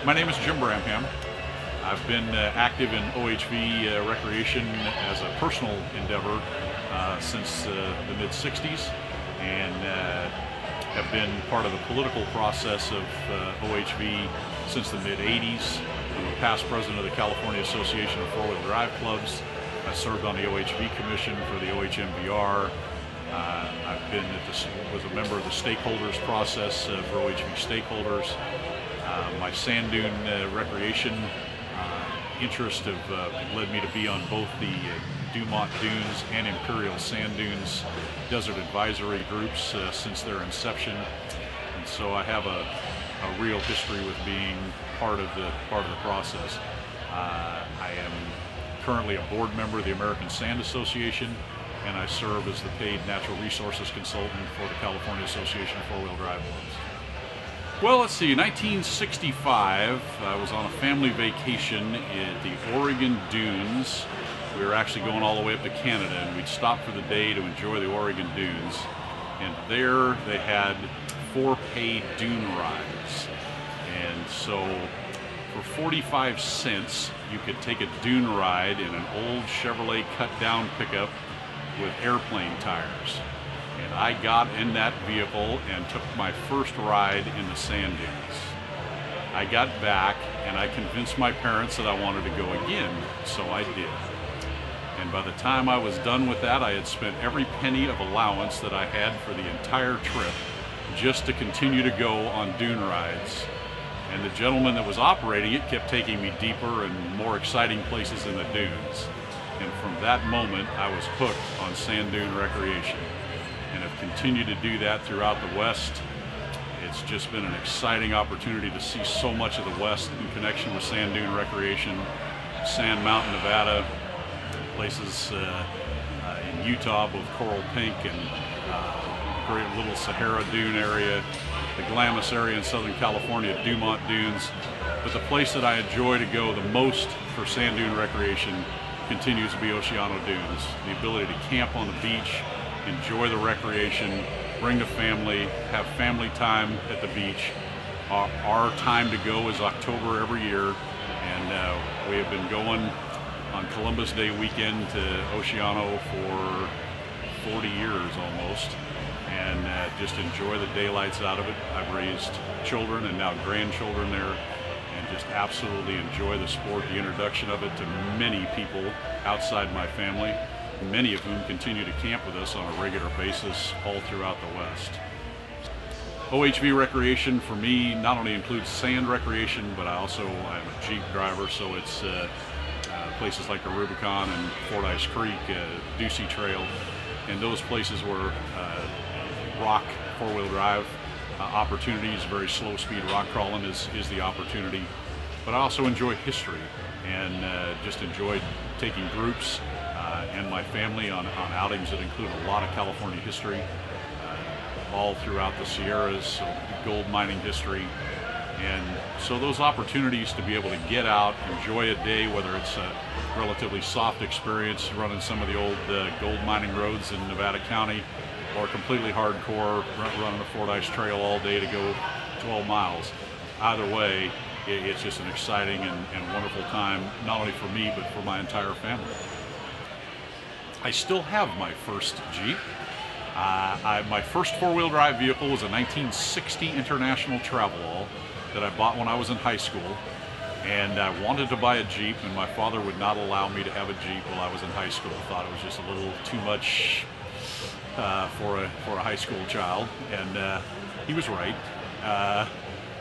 My name is Jim Bramham. I've been active in OHV recreation as a personal endeavor since the mid-'60s, and have been part of the political process of OHV since the mid-'80s. I'm a past president of the California Association of Four-Wheel Drive Clubs. I served on the OHV Commission for the OHMVR. Was a member of the stakeholders process for OHV stakeholders. My sand dune recreation interest have led me to be on both the Dumont Dunes and Imperial Sand Dunes desert advisory groups since their inception, and so I have a real history with being part of the process. I am currently a board member of the American Sand Association, and I serve as the paid natural resources consultant for the California Association of Four-Wheel Drive Clubs. Well, let's see, 1965, I was on a family vacation at the Oregon Dunes. We were actually going all the way up to Canada, and we'd stop for the day to enjoy the Oregon Dunes. And there they had 4 paid dune rides. And so for 45 cents, you could take a dune ride in an old Chevrolet cut-down pickup with airplane tires. And I got in that vehicle and took my first ride in the sand dunes. I got back and I convinced my parents that I wanted to go again, so I did. And by the time I was done with that, I had spent every penny of allowance that I had for the entire trip just to continue to go on dune rides. And the gentleman that was operating it kept taking me deeper and more exciting places in the dunes. And from that moment, I was hooked on sand dune recreation, and have continued to do that throughout the West. It's just been an exciting opportunity to see so much of the West in connection with sand dune recreation. Sand Mountain, Nevada, places in Utah, both Coral Pink and great little Sahara Dune area, the Glamis area in Southern California, Dumont Dunes. But the place that I enjoy to go the most for sand dune recreation continues to be Oceano Dunes. The ability to camp on the beach, enjoy the recreation, bring the family, have family time at the beach. Our time to go is October every year, and we have been going on Columbus Day weekend to Oceano for 40 years almost, and just enjoy the daylights out of it. I've raised children and now grandchildren there, and just absolutely enjoy the sport, the introduction of it to many people outside my family, many of whom continue to camp with us on a regular basis all throughout the West. OHV recreation for me not only includes sand recreation, but I'm a Jeep driver, so it's places like the Rubicon and Fordyce Creek, Ducey Trail, and those places where rock four-wheel drive opportunities, very slow speed rock crawling is the opportunity. But I also enjoy history, and just enjoy taking groups and my family on outings that include a lot of California history, all throughout the Sierras, so gold mining history. And so those opportunities to be able to get out, enjoy a day, whether it's a relatively soft experience running some of the old gold mining roads in Nevada County, or completely hardcore running a Fordyce Trail all day to go 12 miles. Either way, it's just an exciting and wonderful time, not only for me, but for my entire family. I still have my first Jeep. My first four-wheel drive vehicle was a 1960 International Travelall that I bought when I was in high school. And I wanted to buy a Jeep, and my father would not allow me to have a Jeep while I was in high school. Thought it was just a little too much for a high school child, and he was right.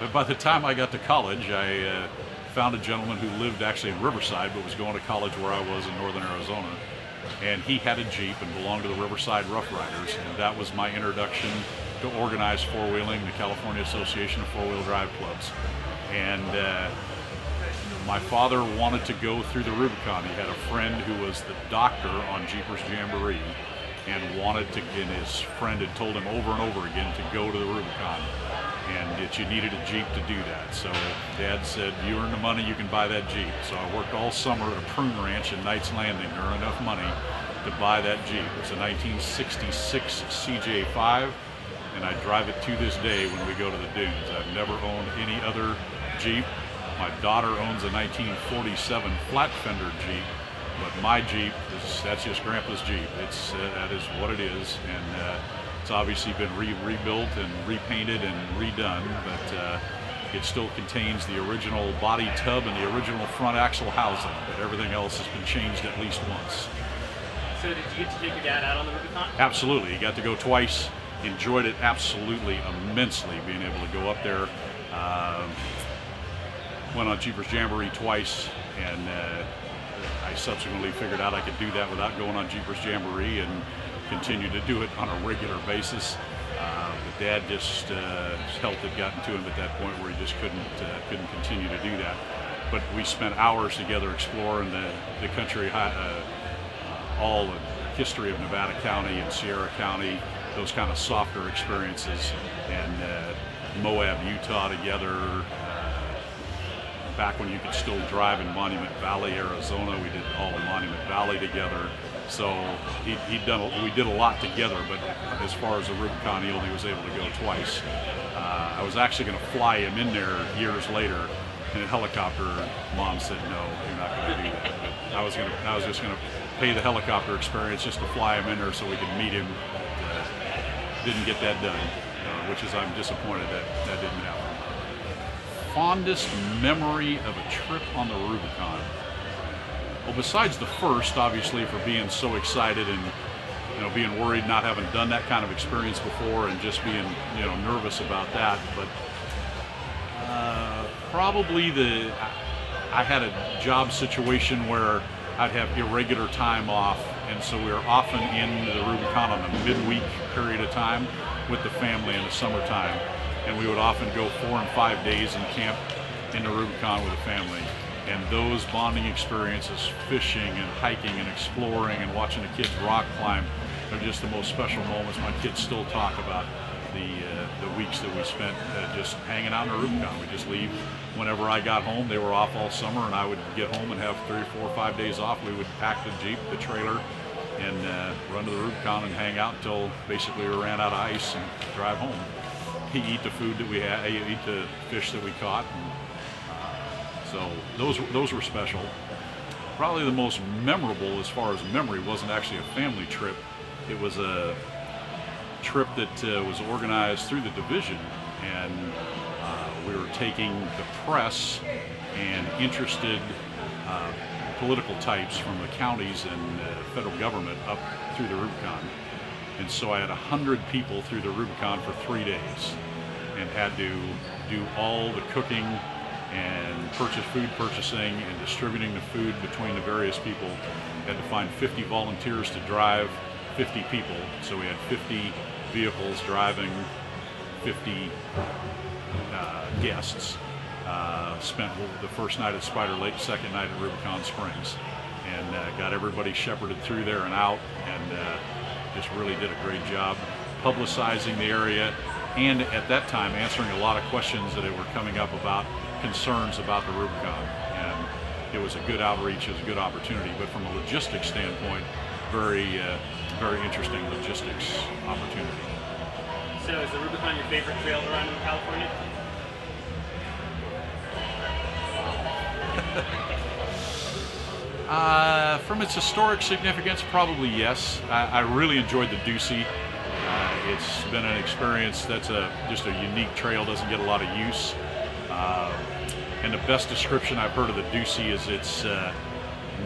But by the time I got to college, I found a gentleman who lived actually in Riverside, but was going to college where I was in northern Arizona. And he had a Jeep and belonged to the Riverside Rough Riders, and that was my introduction to organized four-wheeling, the California Association of Four-Wheel Drive Clubs. And my father wanted to go through the Rubicon. He had a friend who was the doctor on Jeepers Jamboree, and wanted to, and his friend had told him over and over again to go to the Rubicon, and that you needed a Jeep to do that. So Dad said, you earn the money, you can buy that Jeep. So I worked all summer at a prune ranch in Knights Landing to earn enough money to buy that Jeep. It's a 1966 CJ5, and I drive it to this day when we go to the dunes. I've never owned any other Jeep. My daughter owns a 1947 flat fender Jeep, but my Jeep that's just Grandpa's Jeep. That is what it is, and it's obviously been rebuilt and repainted and redone, but it still contains the original body tub and the original front axle housing, but everything else has been changed at least once. So did you get to take your dad out on the Rubicon? Absolutely. He got to go twice. Enjoyed it absolutely immensely, being able to go up there. Went on Jeepers Jamboree twice, and I subsequently figured out I could do that without going on Jeepers Jamboree, and continue to do it on a regular basis. But Dad just his health had gotten to him at that point where he just couldn't continue to do that. But we spent hours together exploring the country, all the history of Nevada County and Sierra County, those kind of softer experiences, and Moab, Utah together. Back when you could still drive in Monument Valley, Arizona, we did all of Monument Valley together. So we did a lot together, but as far as the Rubicon, he only was able to go twice. I was actually going to fly him in there years later in a helicopter. Mom said, no, you're not going to do that. But I was just going to pay the helicopter experience just to fly him in there so we could meet him. Didn't get that done, which is I'm disappointed that didn't happen. Fondest memory of a trip on the Rubicon? Well, besides the first, obviously, for being so excited and being worried, not having done that kind of experience before, and just being nervous about that. But probably I had a job situation where I'd have irregular time off, and so we were often in the Rubicon on a midweek period of time with the family in the summertime, and we would often go 4 and 5 days and camp in the Rubicon with the family. And those bonding experiences, fishing and hiking and exploring and watching the kids rock climb, are just the most special moments. My kids still talk about the weeks that we spent just hanging out in the Rubicon. We just leave whenever I got home. They were off all summer, and I would get home and have 3 or 4 or 5 days off. We would pack the Jeep, the trailer, and run to the Rubicon and hang out until basically we ran out of ice and drive home. Eat the food that we had, eat the fish that we caught, and so those were special. Probably the most memorable, as far as memory, wasn't actually a family trip. It was a trip that was organized through the division, and we were taking the press and interested political types from the counties and federal government up through the Rubicon. And so I had 100 people through the Rubicon for 3 days, and had to do all the cooking and food purchasing and distributing the food between the various people. Had to find 50 volunteers to drive 50 people, so we had 50 vehicles driving 50 guests. Spent the first night at Spider Lake, second night at Rubicon Springs, and got everybody shepherded through there and out, and just really did a great job publicizing the area, and at that time answering a lot of questions that were coming up about concerns about the Rubicon. And it was a good outreach, it was a good opportunity, but from a logistics standpoint, very interesting logistics opportunity. So is the Rubicon your favorite trail to run in California? From its historic significance, probably yes. I really enjoyed the Ducey. It's been an experience that's just a unique trail, doesn't get a lot of use. And the best description I've heard of the Ducey is it's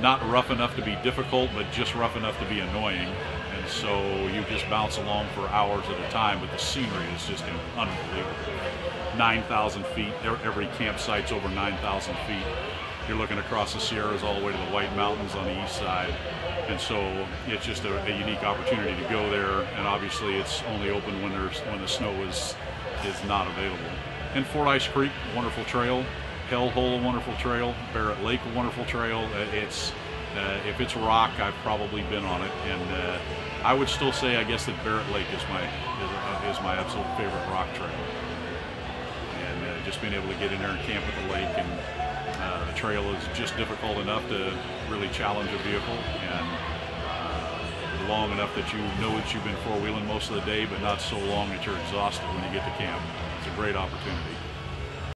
not rough enough to be difficult, but just rough enough to be annoying. And so you just bounce along for hours at a time, but the scenery is just unbelievable. 9,000 feet, every campsite's over 9,000 feet. You're looking across the Sierras all the way to the White Mountains on the east side. And so it's just a unique opportunity to go there, and obviously it's only open when the snow is not available. And Fort Ice Creek, wonderful trail. Hell Hole, a wonderful trail. Barrett Lake, a wonderful trail. If it's rock, I've probably been on it, and I would still say, I guess, that Barrett Lake is my absolute favorite rock trail. And just being able to get in there and camp at the lake, and the trail is just difficult enough to really challenge a vehicle, and long enough that you know that you've been four-wheeling most of the day, but not so long that you're exhausted when you get to camp. It's a great opportunity.